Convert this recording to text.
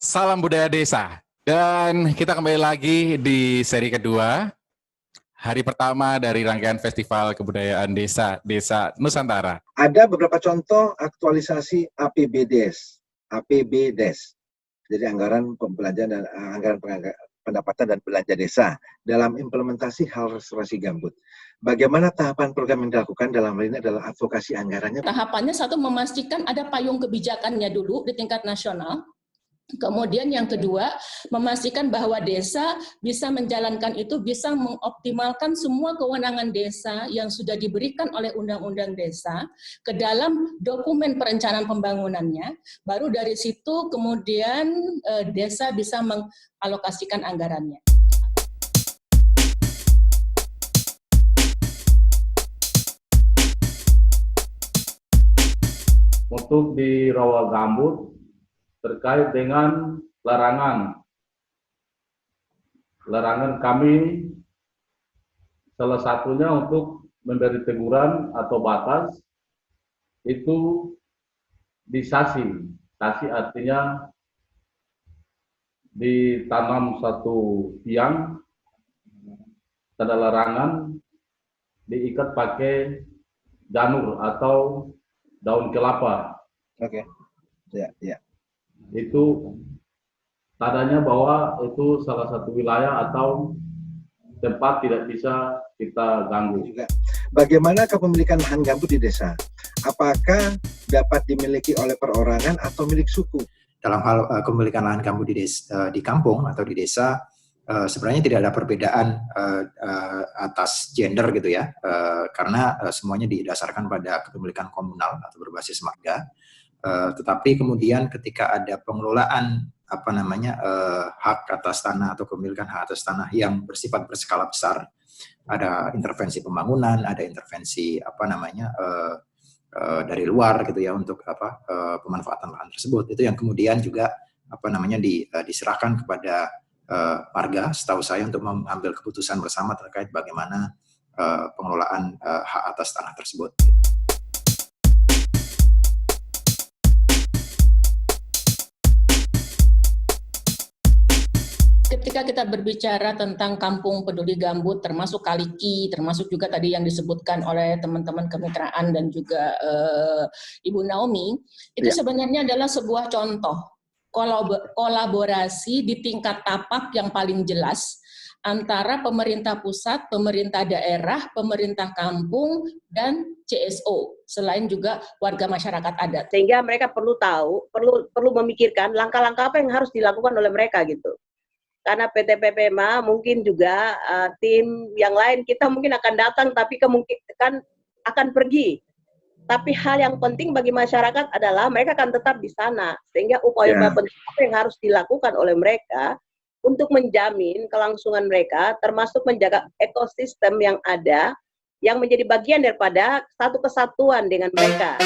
Salam budaya desa. Dan kita kembali lagi di seri kedua, hari pertama dari rangkaian Festival Kebudayaan Desa Nusantara. Ada beberapa contoh aktualisasi APBDes. APBDes. Jadi anggaran pembelajaran dan anggaran pendapatan dan belanja desa dalam implementasi hal restorasi gambut. Bagaimana tahapan program yang dilakukan dalam hal ini adalah advokasi anggarannya? Tahapannya satu, memastikan ada payung kebijakannya dulu di tingkat nasional. Kemudian yang kedua, memastikan bahwa desa bisa menjalankan itu, bisa mengoptimalkan semua kewenangan desa yang sudah diberikan oleh Undang-Undang Desa ke dalam dokumen perencanaan pembangunannya. Baru dari situ kemudian desa bisa mengalokasikan anggarannya. Untuk di rawa gambut, terkait dengan larangan kami salah satunya untuk memberi teguran atau batas itu di sasi. Sasi artinya ditanam satu tiang, tanda larangan, diikat pakai janur atau daun kelapa. Oke. Ya. Itu tandanya bahwa itu salah satu wilayah atau tempat tidak bisa kita ganggu. Bagaimana kepemilikan lahan gambut di desa? Apakah dapat dimiliki oleh perorangan atau milik suku? Dalam hal kepemilikan lahan gambut di kampung atau di desa, sebenarnya tidak ada perbedaan atas gender gitu ya, karena semuanya didasarkan pada kepemilikan komunal atau berbasis marga. Tetapi kemudian ketika ada pengelolaan hak atas tanah atau kepemilikan hak atas tanah yang bersifat berskala besar, ada intervensi pembangunan, ada intervensi dari luar gitu ya untuk pemanfaatan lahan tersebut, itu yang kemudian juga diserahkan kepada marga, setahu saya, untuk mengambil keputusan bersama terkait bagaimana pengelolaan hak atas tanah tersebut. Ketika kita berbicara tentang kampung peduli gambut, termasuk Kaliki, termasuk juga tadi yang disebutkan oleh teman-teman kemitraan dan juga Ibu Naomi, itu sebenarnya adalah sebuah contoh kolaborasi di tingkat tapak yang paling jelas antara pemerintah pusat, pemerintah daerah, pemerintah kampung, dan CSO, selain juga warga masyarakat adat. Sehingga mereka perlu tahu, perlu memikirkan langkah-langkah apa yang harus dilakukan oleh mereka gitu. Karena PT PPMA mungkin juga tim yang lain kita mungkin akan datang, tapi kemungkinan akan pergi. Tapi hal yang penting bagi masyarakat adalah mereka akan tetap di sana, sehingga upaya-upaya penting apa yang harus dilakukan oleh mereka untuk menjamin kelangsungan mereka, termasuk menjaga ekosistem yang ada, yang menjadi bagian daripada satu kesatuan dengan mereka.